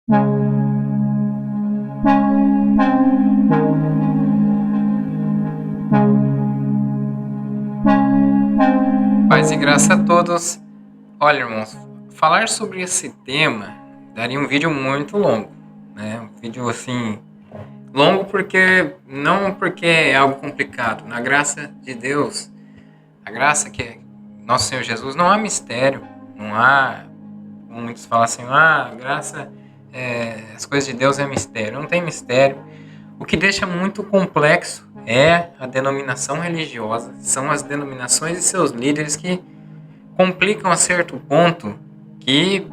Paz e graça a todos. Olha, irmãos, falar sobre esse tema daria um vídeo muito longo, né? Um vídeo assim, longo não porque é algo complicado. Na graça de Deus, a graça que é nosso Senhor Jesus, não há mistério, não há, como muitos falam assim, a graça, as coisas de Deus é mistério. Não tem mistério. O que deixa muito complexo é a denominação religiosa, são as denominações e seus líderes que complicam a certo ponto que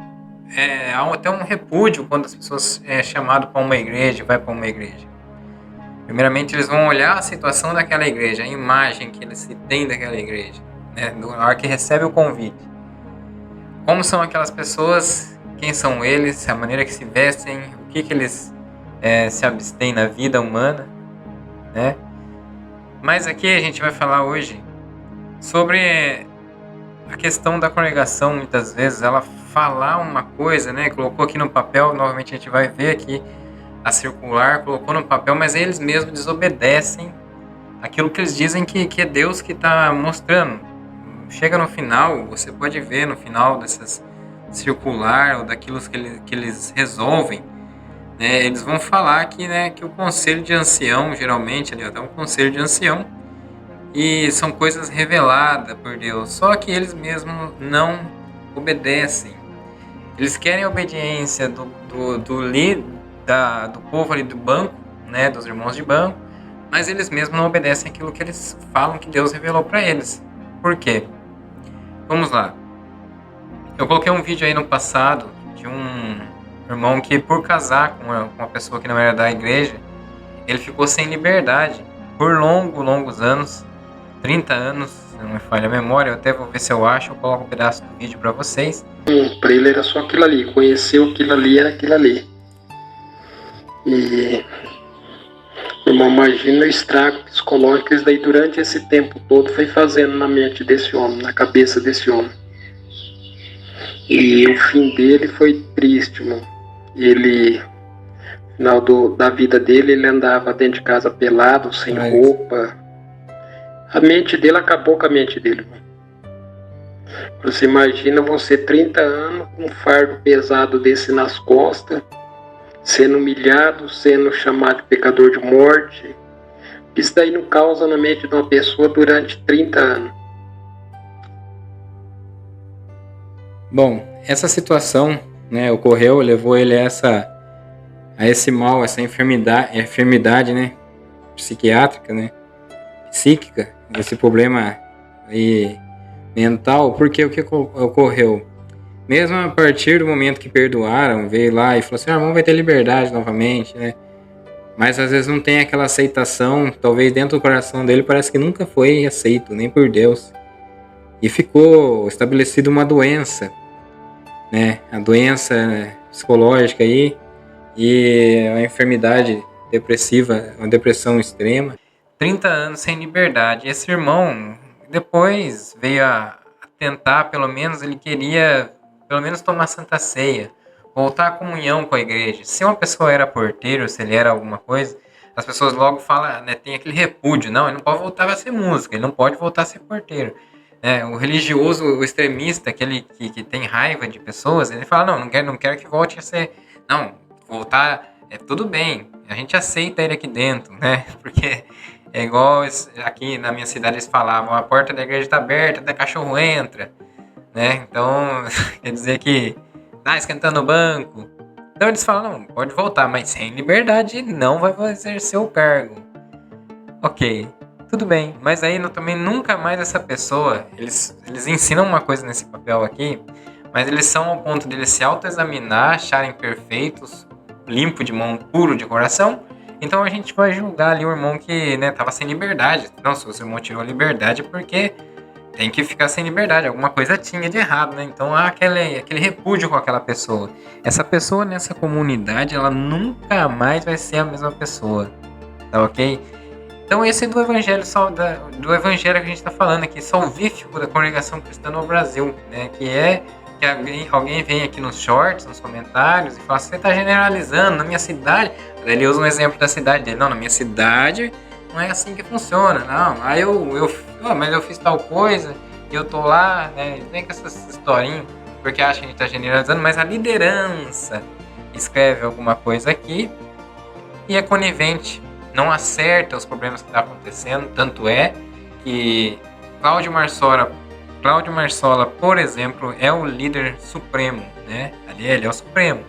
há até um repúdio quando as pessoas é chamado para uma igreja, vai para uma igreja. Primeiramente, eles vão olhar a situação daquela igreja, a imagem que eles se têm daquela igreja, né, na hora que recebe o convite. Como são aquelas pessoas, quem são eles, a maneira que se vestem, o que eles se abstêm na vida humana, né? Mas aqui a gente vai falar hoje sobre a questão da congregação. Muitas vezes ela falar uma coisa, né, colocou aqui no papel, novamente a gente vai ver aqui a circular, colocou no papel, mas eles mesmos desobedecem aquilo que eles dizem que é Deus que está mostrando. Chega no final, você pode ver no final dessas circular ou daquilo que eles resolvem, né, eles vão falar aqui, né, que o conselho de ancião, geralmente, ali, até um conselho de ancião, e são coisas reveladas por Deus, só que eles mesmos não obedecem. Eles querem a obediência do povo ali do banco, né, dos irmãos de banco, mas eles mesmos não obedecem aquilo que eles falam que Deus revelou para eles. Por quê? Vamos lá. Eu coloquei um vídeo aí no passado de um irmão que, por casar com uma pessoa que não era da igreja, ele ficou sem liberdade por longos anos, 30 anos, se não me falha a memória. Eu até vou ver se eu acho, eu coloco um pedaço do vídeo para vocês. Para ele era só aquilo ali, conheceu aquilo ali, era aquilo ali. E, irmão, imagina o estrago psicológico que isso daí durante esse tempo todo foi fazendo na mente desse homem, na cabeça desse homem. E o fim dele foi triste, irmão. Ele, no final da vida dele, ele andava dentro de casa pelado, sem roupa. A mente dele acabou com a mente dele, irmão. Você imagina você 30 anos com um fardo pesado desse nas costas, sendo humilhado, sendo chamado de pecador de morte. Isso daí não causa na mente de uma pessoa durante 30 anos. Bom, essa situação, né, ocorreu, levou ele a esse mal, essa enfermidade, né, psiquiátrica, né, psíquica, esse problema aí mental, porque o que ocorreu? Mesmo a partir do momento que perdoaram, veio lá e falou assim, irmão, vai ter liberdade novamente, né? Mas às vezes não tem aquela aceitação, talvez dentro do coração dele parece que nunca foi aceito, nem por Deus. E ficou estabelecida uma doença, né? A doença psicológica aí, e a enfermidade depressiva, uma depressão extrema. 30 anos sem liberdade. Esse irmão depois veio a tentar, pelo menos ele queria pelo menos tomar Santa Ceia, voltar à comunhão com a igreja. Se uma pessoa era porteiro, se ele era alguma coisa, as pessoas logo falam, né, tem aquele repúdio, não, ele não pode voltar a ser músico, ele não pode voltar a ser porteiro. O religioso, o extremista, aquele que tem raiva de pessoas, ele fala, não quero que volte a ser, não, voltar, tudo bem, a gente aceita ele aqui dentro, né, porque é igual aqui na minha cidade eles falavam, a porta da igreja está aberta, até cachorro entra, né? Então, quer dizer que tá esquentando o banco. Então eles falam, não, pode voltar, mas sem liberdade não vai exercer o cargo. Ok, tudo bem, mas aí também nunca mais essa pessoa, eles ensinam uma coisa nesse papel aqui, mas eles são ao ponto de eles se autoexaminar, acharem perfeitos, limpo de mão, puro de coração. Então a gente vai julgar ali o irmão que, né, tava sem liberdade. Não, se o seu irmão tirou a liberdade é porque tem que ficar sem liberdade, alguma coisa tinha de errado, né? Então há aquele repúdio com aquela pessoa. Essa pessoa nessa comunidade, ela nunca mais vai ser a mesma pessoa, tá ok? Então esse é do evangelho que a gente está falando aqui, salvífico da congregação cristã no Brasil, né? Que é que alguém vem aqui nos shorts, nos comentários, e fala, você tá generalizando, na minha cidade... Daí ele usa um exemplo da cidade dele. Não, na minha cidade não é assim que funciona, não. Aí mas eu fiz tal coisa, e eu tô lá, né? Vem com essas historinhas, porque acha que a gente tá generalizando, mas a liderança escreve alguma coisa aqui e é conivente, não acerta os problemas que tá acontecendo, tanto é que Cláudio Marsola, por exemplo, é o líder supremo, né? Ali ele é o supremo,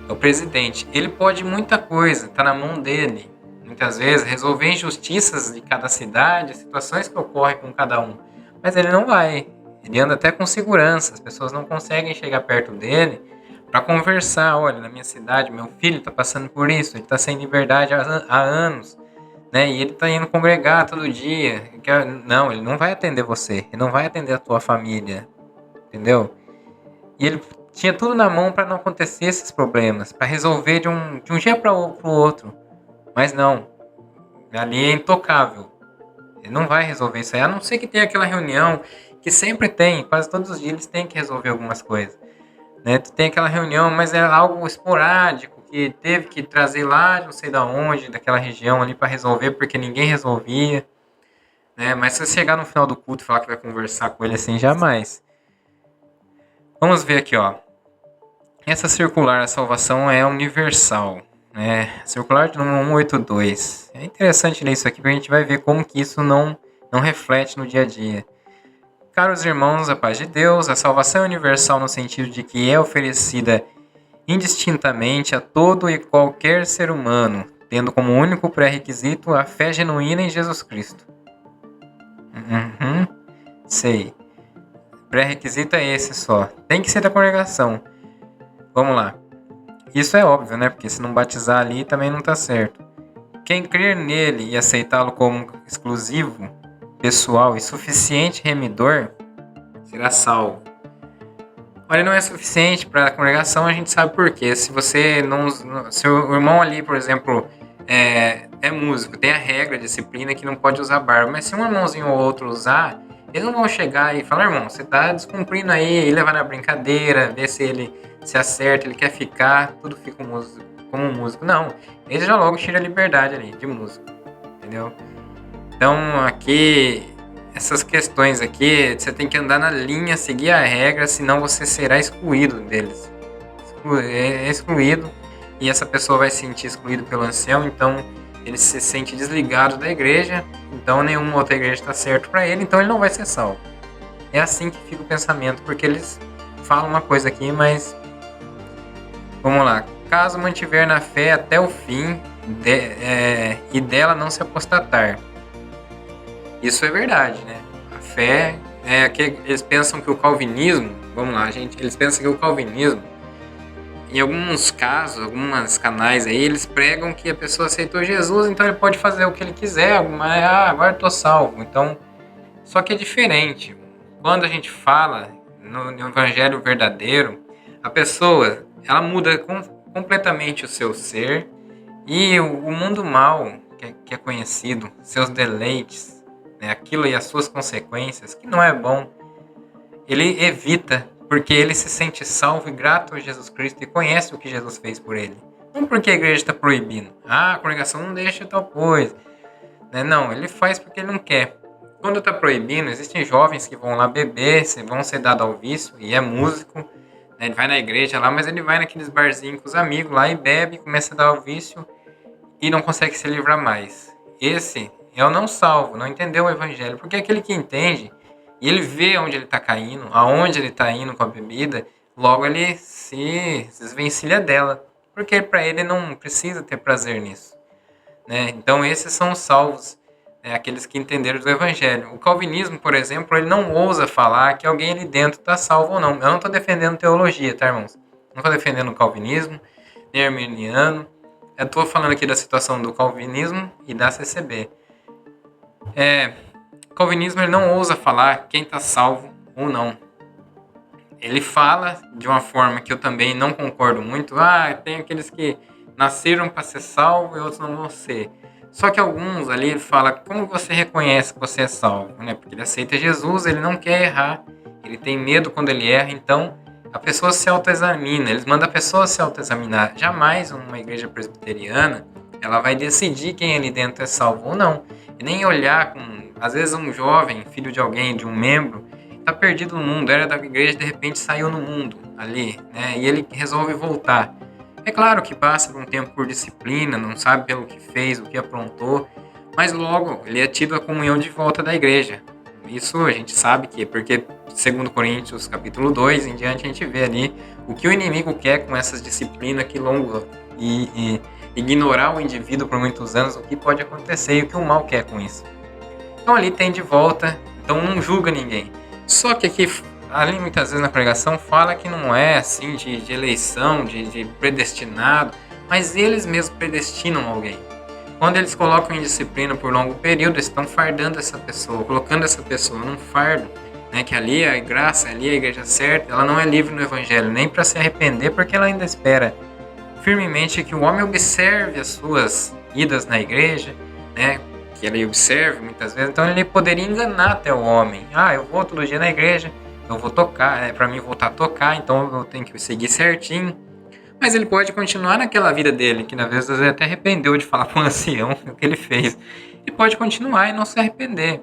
é o presidente. Ele pode muita coisa, tá na mão dele. Muitas vezes resolver injustiças de cada cidade, situações que ocorrem com cada um. Mas ele não vai. Ele anda até com segurança. As pessoas não conseguem chegar perto dele para conversar. Olha, na minha cidade, meu filho está passando por isso. Ele está sem liberdade há anos. Né? E ele está indo congregar todo dia. Não, ele não vai atender você. Ele não vai atender a tua família. Entendeu? E ele tinha tudo na mão para não acontecer esses problemas. Para resolver de um dia para o outro. Mas não. Ali é intocável. Ele não vai resolver isso aí. A não ser que tenha aquela reunião que sempre tem. Quase todos os dias eles têm que resolver algumas coisas. Né? Tu tem aquela reunião, mas é algo esporádico. Que teve que trazer lá, não sei da onde, daquela região ali para resolver. Porque ninguém resolvia. Né? Mas se você chegar no final do culto e falar que vai conversar com ele assim, jamais. Vamos ver aqui, ó. Essa circular, a salvação é universal. Circular de número 182. É interessante ler isso aqui, porque a gente vai ver como que isso não reflete no dia a dia. Caros irmãos, a paz de Deus, a salvação é universal no sentido de que é oferecida indistintamente a todo e qualquer ser humano, tendo como único pré-requisito a fé genuína em Jesus Cristo. Sei. Pré-requisito é esse só. Tem que ser da congregação. Vamos lá. Isso é óbvio, né? Porque se não batizar ali também não está certo. Quem crer nele e aceitá-lo como exclusivo, pessoal e suficiente remidor, será salvo. Olha, não é suficiente para a congregação, a gente sabe por quê. Se você não... Se o irmão ali, por exemplo, é músico, tem a regra, a disciplina que não pode usar barba. Mas se um irmãozinho ou outro usar, eles não vão chegar e falar, irmão, você está descumprindo aí, e levar na brincadeira, ver se ele se acerta, ele quer ficar, tudo fica como um músico. Não, ele já logo tira a liberdade ali de músico, entendeu? Então aqui, essas questões aqui, você tem que andar na linha, seguir a regra, senão você será excluído deles. Excluído, e essa pessoa vai se sentir excluído pelo ancião, então ele se sente desligado da igreja, então nenhuma outra igreja está certo para ele, então ele não vai ser salvo. É assim que fica o pensamento, porque eles falam uma coisa aqui, mas... Vamos lá. Caso mantiver na fé até o fim e dela não se apostatar. Isso é verdade, né? A fé é que eles pensam que o calvinismo... Vamos lá, gente. Eles pensam que o calvinismo, em alguns casos, alguns canais aí, eles pregam que a pessoa aceitou Jesus, então ele pode fazer o que ele quiser, mas agora eu tô salvo. Então, só que é diferente. Quando a gente fala no evangelho verdadeiro, a pessoa... ela muda completamente o seu ser e o mundo mal que é conhecido, seus deleites, né, aquilo e as suas consequências, que não é bom, ele evita, porque ele se sente salvo e grato a Jesus Cristo e conhece o que Jesus fez por ele. Não porque a igreja está proibindo. A congregação não deixa tal coisa. Né? Não, ele faz porque ele não quer. Quando está proibindo, existem jovens que vão lá beber, vão ser dados ao vício, e é músico. Ele vai na igreja lá, mas ele vai naqueles barzinhos com os amigos lá e bebe, começa a dar o vício e não consegue se livrar mais. Esse é o não salvo, não entendeu o evangelho. Porque é aquele que entende e ele vê onde ele está caindo, aonde ele está indo com a bebida, logo ele se desvencilha dela. Porque para ele não precisa ter prazer nisso. Né? Então esses são os salvos. Aqueles que entenderam do evangelho. O calvinismo, por exemplo, ele não ousa falar que alguém ali dentro está salvo ou não. Eu não estou defendendo teologia, tá, irmãos? Não estou defendendo o calvinismo, nem arminiano. Eu estou falando aqui da situação do calvinismo e da CCB. O calvinismo ele não ousa falar quem está salvo ou não. Ele fala de uma forma que eu também não concordo muito. Tem aqueles que nasceram para ser salvo e outros não vão ser. Só que alguns ali, ele fala, como você reconhece que você é salvo? Né? Porque ele aceita Jesus, ele não quer errar, ele tem medo quando ele erra, então A pessoa se autoexamina, eles mandam a pessoa se autoexaminar. Jamais uma igreja presbiteriana, ela vai decidir quem ali dentro é salvo ou não. E nem olhar com... Às vezes um jovem, filho de alguém, de um membro, está perdido no mundo, era da igreja, de repente saiu no mundo ali, né? E ele resolve voltar. É claro que passa por um tempo por disciplina, não sabe pelo que fez, o que aprontou, mas logo ele é tido a comunhão de volta da igreja. Isso a gente sabe que é porque, segundo Coríntios capítulo 2 em diante, a gente vê ali o que o inimigo quer com essas disciplinas que longo e ignorar o indivíduo por muitos anos, o que pode acontecer e o que o mal quer com isso. Então ali tem de volta, então não julga ninguém. Só que aqui, ali muitas vezes na pregação, fala que não é assim de eleição, de predestinado, mas eles mesmos predestinam alguém. Quando eles colocam em disciplina por longo período, eles estão fardando essa pessoa, colocando essa pessoa num fardo, né, que ali é a graça, ali é a igreja certa, ela não é livre no evangelho, nem para se arrepender, porque ela ainda espera firmemente que o homem observe as suas idas na igreja, né, que ele observe muitas vezes, então ele poderia enganar até o homem. Eu vou todo dia na igreja, eu vou tocar, para mim voltar a tocar, então eu tenho que seguir certinho. Mas ele pode continuar naquela vida dele, que na vez ele até arrependeu de falar para um ancião o que ele fez. Ele pode continuar e não se arrepender.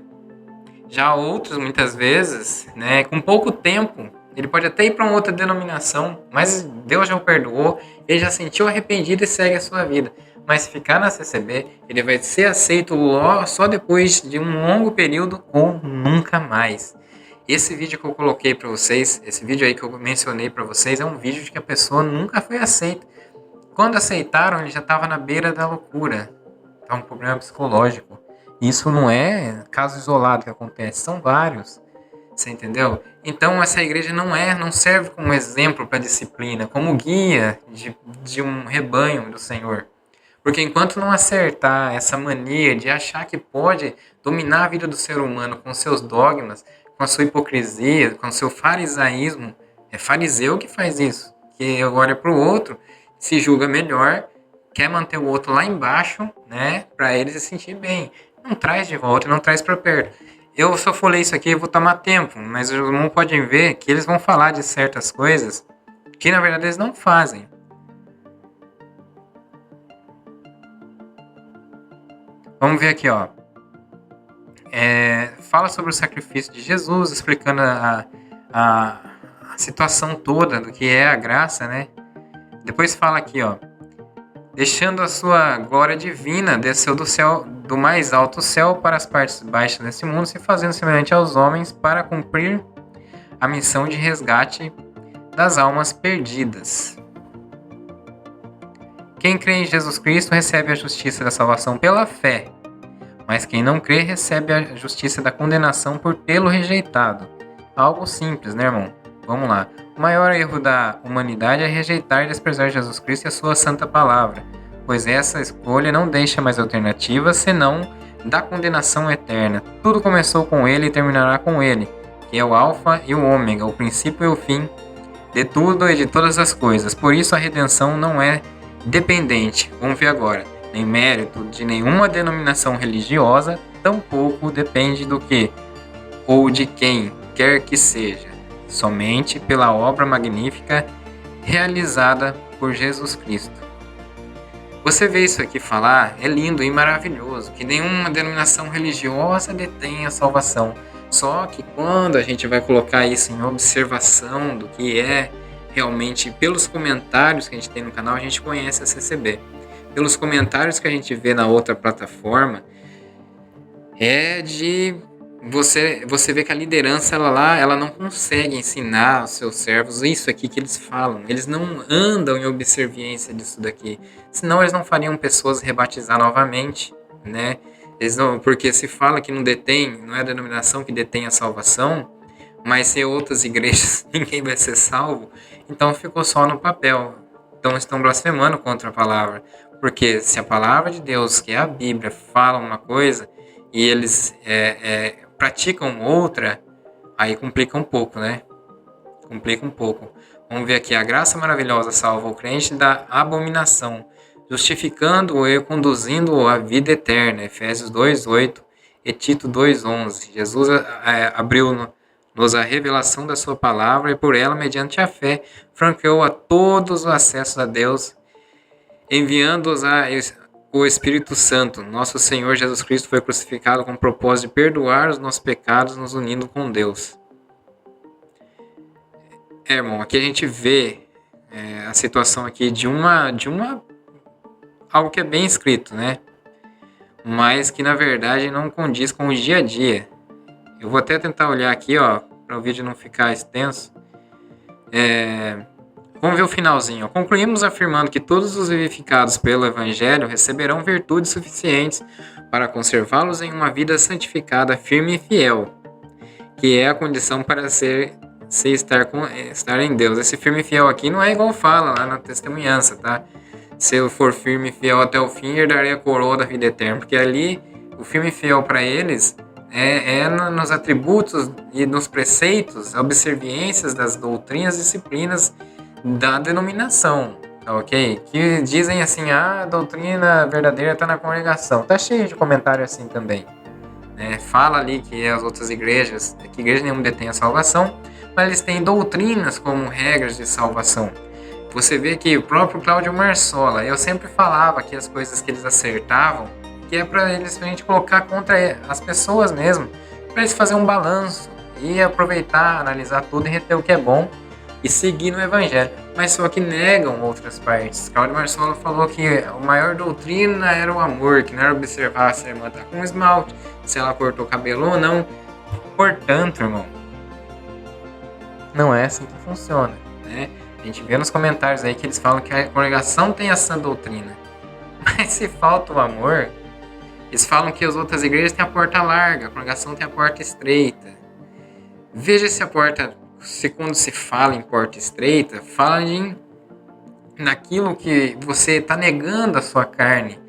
Já outros, muitas vezes, né, com pouco tempo, ele pode até ir para uma outra denominação, mas Deus já o perdoou, ele já sentiu arrependido e segue a sua vida. Mas se ficar na CCB, ele vai ser aceito só depois de um longo período ou nunca mais. Esse vídeo que eu coloquei para vocês, esse vídeo aí que eu mencionei para vocês, é um vídeo de que a pessoa nunca foi aceita. Quando aceitaram, ele já estava na beira da loucura. É um problema psicológico. Isso não é caso isolado que acontece, são vários. Você entendeu? Então essa igreja não serve como exemplo para disciplina, como guia de um rebanho do Senhor. Porque enquanto não acertar essa mania de achar que pode dominar a vida do ser humano com seus dogmas, com a sua hipocrisia, com o seu farisaísmo, é fariseu que faz isso, que olha para o outro, se julga melhor, quer manter o outro lá embaixo, né, para ele se sentir bem. Não traz de volta, não traz para perto. Eu só falei isso aqui, eu vou tomar tempo, mas os irmãos podem ver que eles vão falar de certas coisas que na verdade eles não fazem. Vamos ver aqui, ó. Fala sobre o sacrifício de Jesus, explicando a situação toda do que é a graça, né? Depois fala aqui, ó. Deixando a sua glória divina, desceu do céu, do mais alto céu para as partes baixas desse mundo, se fazendo semelhante aos homens para cumprir a missão de resgate das almas perdidas. Quem crê em Jesus Cristo recebe a justiça da salvação pela fé, mas quem não crê recebe a justiça da condenação por tê-lo rejeitado. Algo simples, né, irmão? Vamos lá. O maior erro da humanidade é rejeitar e desprezar Jesus Cristo e a sua santa palavra, pois essa escolha não deixa mais alternativa senão da condenação eterna. Tudo começou com ele e terminará com ele, que é o alfa e o ômega, o princípio e o fim de tudo e de todas as coisas. Por isso a redenção não é dependente, vamos ver agora, nem mérito de nenhuma denominação religiosa, tampouco depende do que ou de quem quer que seja, somente pela obra magnífica realizada por Jesus Cristo. Você vê isso aqui falar, é lindo e maravilhoso, que nenhuma denominação religiosa detém a salvação. Só que quando a gente vai colocar isso em observação do que é realmente, pelos comentários que a gente tem no canal, a gente conhece a CCB. Pelos comentários que a gente vê na outra plataforma, é de você vê que a liderança ela não consegue ensinar aos seus servos isso aqui que eles falam. Eles não andam em observância disso daqui. Senão eles não fariam pessoas rebatizar novamente, né? Porque se fala que não é a denominação que detém a salvação, mas se outras igrejas ninguém vai ser salvo, então ficou só no papel. Então estão blasfemando contra a palavra. Porque se a palavra de Deus, que é a Bíblia, fala uma coisa e eles praticam outra, aí complica um pouco, né? Complica um pouco. Vamos ver aqui. A graça maravilhosa salva o crente da abominação, justificando-o e conduzindo-o à vida eterna. Efésios 2:8 e Tito 2:11. Jesus abriu nos a revelação da sua palavra e por ela, mediante a fé, franqueou a todos o acesso a Deus, enviando-os o Espírito Santo. Nosso Senhor Jesus Cristo foi crucificado com o propósito de perdoar os nossos pecados, nos unindo com Deus. Irmão, aqui a gente vê a situação aqui de algo que é bem escrito, né? Mas que na verdade não condiz com o dia a dia. Eu vou até tentar olhar aqui, para o vídeo não ficar extenso. Vamos ver o finalzinho. Concluímos afirmando que todos os vivificados pelo Evangelho receberão virtudes suficientes para conservá-los em uma vida santificada, firme e fiel, que é a condição para estar em Deus. Esse firme e fiel aqui não é igual fala lá na testemunhança, tá? Se eu for firme e fiel até o fim, herdarei a coroa da vida eterna. Porque ali, o firme e fiel para eles nos atributos e nos preceitos, observâncias das doutrinas, disciplinas da denominação, tá ok? Que dizem assim, a doutrina verdadeira está na congregação. Tá cheio de comentário assim também. Fala ali que as outras igrejas, que igreja nenhuma detém a salvação, mas eles têm doutrinas como regras de salvação. Você vê que o próprio Cláudio Marsola, eu sempre falava que as coisas que eles acertavam, que é para eles, pra gente colocar contra as pessoas mesmo, para eles fazerem um balanço e aproveitar, analisar tudo e reter o que é bom e seguir no Evangelho. Mas só que negam outras partes. Cláudio Marsola falou que a maior doutrina era o amor, que não era observar se a irmã está com esmalte, se ela cortou o cabelo ou não. Portanto, irmão, não é assim que funciona, né? A gente vê nos comentários aí que eles falam que a congregação tem essa doutrina. Mas se falta o amor, eles falam que as outras igrejas têm a porta larga, a congregação tem a porta estreita. Veja se a porta, quando se fala em porta estreita, fala naquilo que você está negando a sua carne,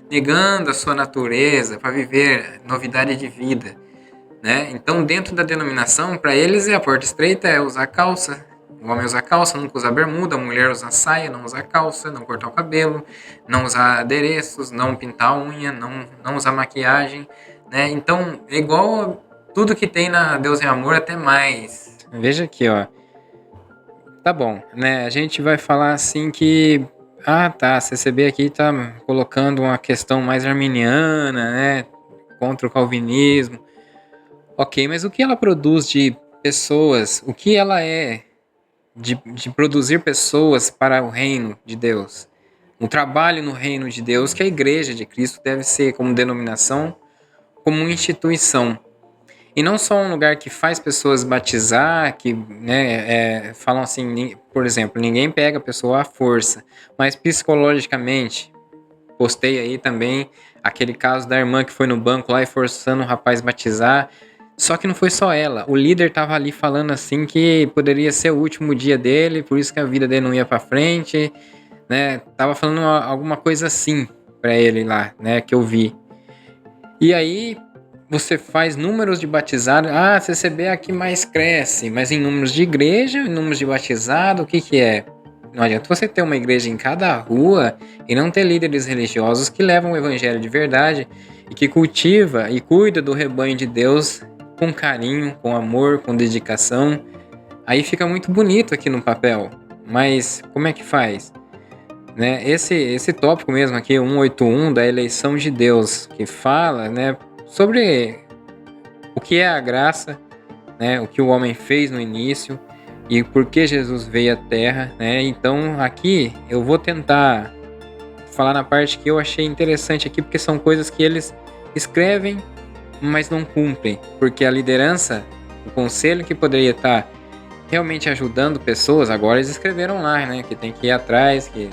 negando a sua natureza para viver novidade de vida, né? Então, dentro da denominação, para eles a porta estreita é usar calça. O homem usa calça, nunca usa bermuda, a mulher usa saia, não usa calça, não cortar o cabelo, não usar adereços, não pintar a unha, não usar maquiagem, né? Então, é igual tudo que tem na Deus é Amor, até mais. Veja aqui, Tá bom, né? A gente vai falar assim que... a CCB aqui tá colocando uma questão mais arminiana, né? Contra o calvinismo. Ok, mas o que ela produz de pessoas? O que ela é de produzir pessoas para o reino de Deus? Um trabalho no reino de Deus que a Igreja de Cristo deve ser como denominação, como uma instituição. E não só um lugar que faz pessoas batizar, que falam assim, por exemplo, ninguém pega a pessoa à força, mas psicologicamente. Postei aí também aquele caso da irmã que foi no banco lá e forçando o rapaz a batizar. Só que não foi só ela. O líder estava ali falando assim que poderia ser o último dia dele, por isso que a vida dele não ia para frente, né? Tava falando alguma coisa assim para ele lá, né, que eu vi. E aí você faz números de batizado, CCB é a que mais cresce, mas em números de igreja, em números de batizado, o que é? Não adianta você ter uma igreja em cada rua e não ter líderes religiosos que levam o evangelho de verdade e que cultiva e cuida do rebanho de Deus com carinho, com amor, com dedicação. Aí fica muito bonito aqui no papel, mas como é que faz? Né? Esse tópico mesmo aqui, 181, da eleição de Deus, que fala, né, sobre o que é a graça, né, o que o homem fez no início e por que Jesus veio à Terra, né? Então aqui eu vou tentar falar na parte que eu achei interessante aqui, porque são coisas que eles escrevem, mas não cumprem, porque a liderança, o conselho que poderia estar realmente ajudando pessoas, agora eles escreveram lá, né, que tem que ir atrás, que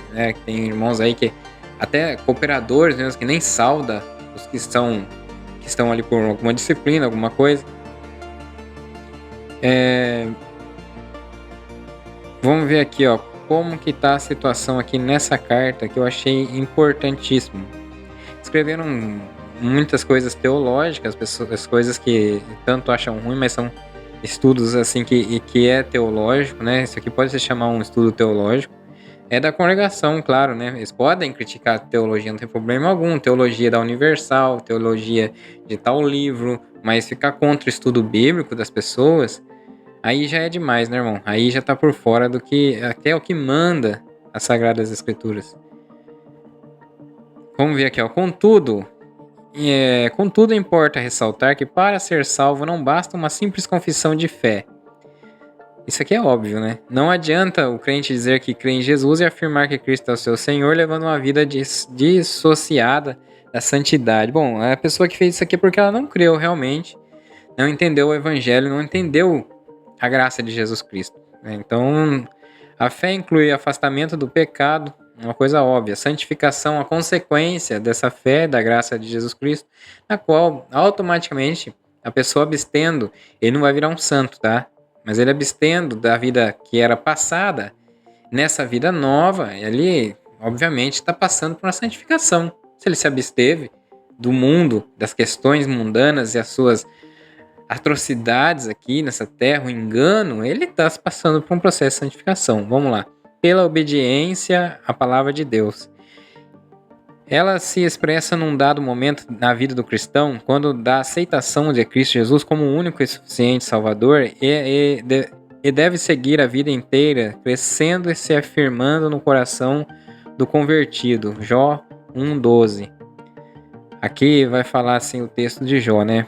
tem irmãos aí que até cooperadores mesmo, que nem sauda os que estão ali por alguma disciplina, alguma coisa. Vamos ver aqui, como que tá a situação aqui nessa carta, que eu achei importantíssimo. Escreveram muitas coisas teológicas, as coisas que tanto acham ruim, mas são estudos assim que é teológico, né? Isso aqui pode se chamar um estudo teológico. É da congregação, claro, né? Eles podem criticar a teologia, não tem problema algum. Teologia da Universal, teologia de tal livro, mas ficar contra o estudo bíblico das pessoas aí já é demais, né, irmão? Aí já tá por fora do que até o que manda as Sagradas Escrituras. Vamos ver aqui, ó. Contudo, importa ressaltar que para ser salvo não basta uma simples confissão de fé. Isso aqui é óbvio, né? Não adianta o crente dizer que crê em Jesus e afirmar que Cristo é o seu Senhor, levando uma vida dissociada da santidade. Bom, a pessoa que fez isso aqui é porque ela não creu realmente, não entendeu o Evangelho, não entendeu a graça de Jesus Cristo, né? Então, a fé inclui afastamento do pecado, uma coisa óbvia. Santificação, a consequência dessa fé, da graça de Jesus Cristo, na qual automaticamente a pessoa abstendo, ele não vai virar um santo, tá? Mas ele abstendo da vida que era passada, nessa vida nova, ele obviamente está passando por uma santificação. Se ele se absteve do mundo, das questões mundanas e as suas atrocidades aqui nessa terra, o engano, ele está passando por um processo de santificação. Vamos lá. Pela obediência à palavra de Deus. Ela se expressa num dado momento na vida do cristão, quando da aceitação de Cristo Jesus como o único e suficiente Salvador, e deve seguir a vida inteira, crescendo e se afirmando no coração do convertido. Jó 1,12. Aqui vai falar assim o texto de Jó, né?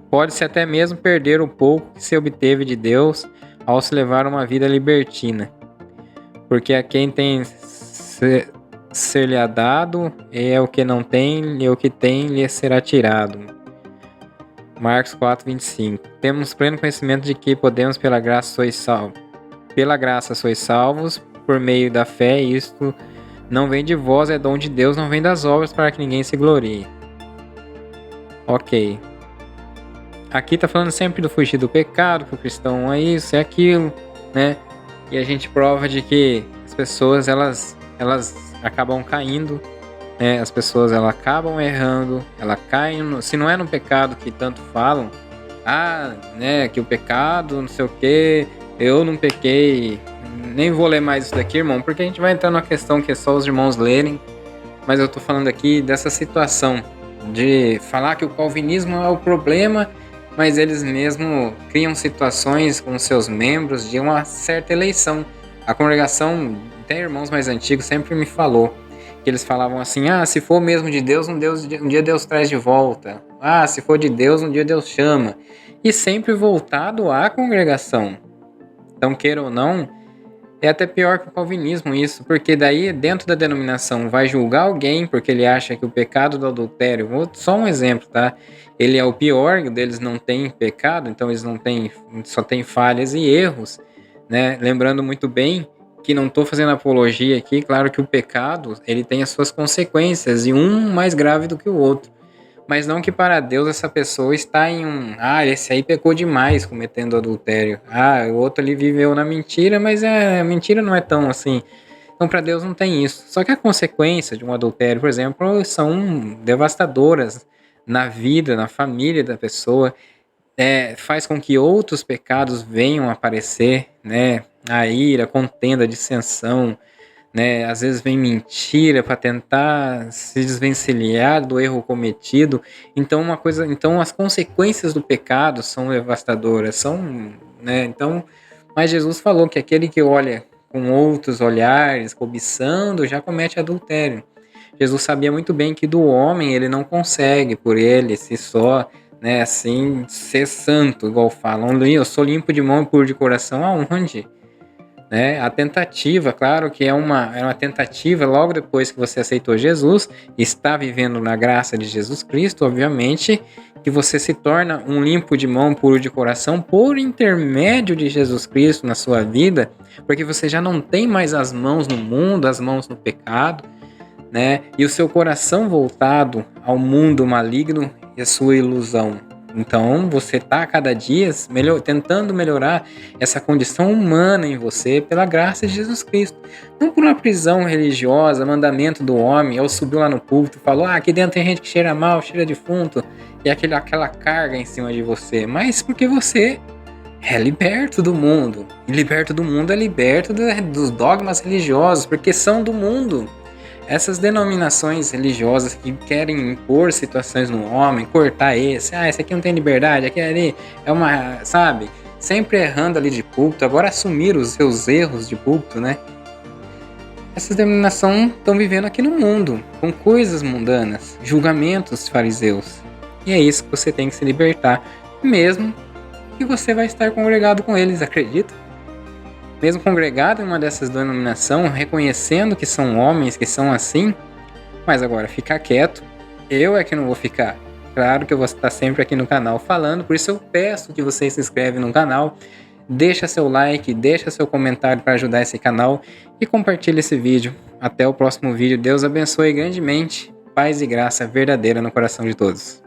Pode-se até mesmo perder o pouco que se obteve de Deus ao se levar uma vida libertina. Porque a quem tem ser-lhe dado é o que não tem, e o que tem lhe será tirado. Marcos 4,25. Temos pleno conhecimento de que podemos pela graça sois salvos. Pela graça sois salvos por meio da fé, e isto não vem de vós, é dom de Deus, não vem das obras para que ninguém se glorie. Ok. Aqui tá falando sempre do fugir do pecado, que o cristão é isso, é aquilo, né? E a gente prova de que as pessoas, elas acabam caindo, né? As pessoas, elas acabam errando, elas caem, se não é no pecado que tanto falam, né, que o pecado, não sei o que, eu não pequei, nem vou ler mais isso daqui, irmão, porque a gente vai entrar numa questão que é só os irmãos lerem, mas eu tô falando aqui dessa situação de falar que o calvinismo é o problema, mas eles mesmos criam situações com seus membros de uma certa eleição. A congregação, até irmãos mais antigos, sempre me falou que eles falavam assim, se for mesmo de Deus, um dia Deus traz de volta. Se for de Deus, um dia Deus chama. E sempre voltado à congregação. Então, queira ou não, é até pior que o calvinismo isso, porque daí dentro da denominação vai julgar alguém porque ele acha que o pecado do adultério, só um exemplo, tá? Ele é o pior, deles não tem pecado, então eles só tem falhas e erros, né? Lembrando muito bem que não estou fazendo apologia aqui, claro que o pecado, ele tem as suas consequências, e um mais grave do que o outro. Mas não que para Deus essa pessoa está em esse aí pecou demais cometendo adultério. O outro ali viveu na mentira, mas a mentira não é tão assim. Então para Deus não tem isso. Só que a consequência de um adultério, por exemplo, são devastadoras na vida, na família da pessoa. Faz com que outros pecados venham a aparecer, né? A ira, a contenda, a dissensão, né? Às vezes vem mentira para tentar se desvencilhar do erro cometido. Então as consequências do pecado são devastadoras, né? Então, mas Jesus falou que aquele que olha com outros olhares, cobiçando, já comete adultério. Jesus sabia muito bem que do homem ele não consegue por ele se só, né, assim, ser santo, igual falam. Eu sou limpo de mão e puro de coração, aonde? Né? A tentativa, claro que é uma tentativa logo depois que você aceitou Jesus, está vivendo na graça de Jesus Cristo, obviamente, que você se torna um limpo de mão, puro de coração, por intermédio de Jesus Cristo na sua vida, porque você já não tem mais as mãos no mundo, as mãos no pecado, né? E o seu coração voltado ao mundo maligno e a sua ilusão. Então, você está a cada dia tentando melhorar essa condição humana em você pela graça de Jesus Cristo. Não por uma prisão religiosa, mandamento do homem, ou subiu lá no púlpito e falou, aqui dentro tem gente que cheira mal, cheira defunto, e aquela carga em cima de você, mas porque você é liberto do mundo. E liberto do mundo é liberto dos dogmas religiosos, porque são do mundo. Essas denominações religiosas que querem impor situações no homem, cortar esse aqui não tem liberdade, aquele ali é uma, sabe? Sempre errando ali de púlpito, agora assumiram os seus erros de púlpito, né? Essas denominações estão vivendo aqui no mundo, com coisas mundanas, julgamentos fariseus. E é isso que você tem que se libertar, mesmo que você vai estar congregado com eles, acredita? Mesmo congregado em uma dessas denominações, reconhecendo que são homens, que são assim, mas agora ficar quieto, eu é que não vou ficar. Claro que eu vou estar sempre aqui no canal falando, por isso eu peço que você se inscreve no canal, deixa seu like, deixa seu comentário para ajudar esse canal e compartilha esse vídeo. Até o próximo vídeo, Deus abençoe grandemente, paz e graça verdadeira no coração de todos.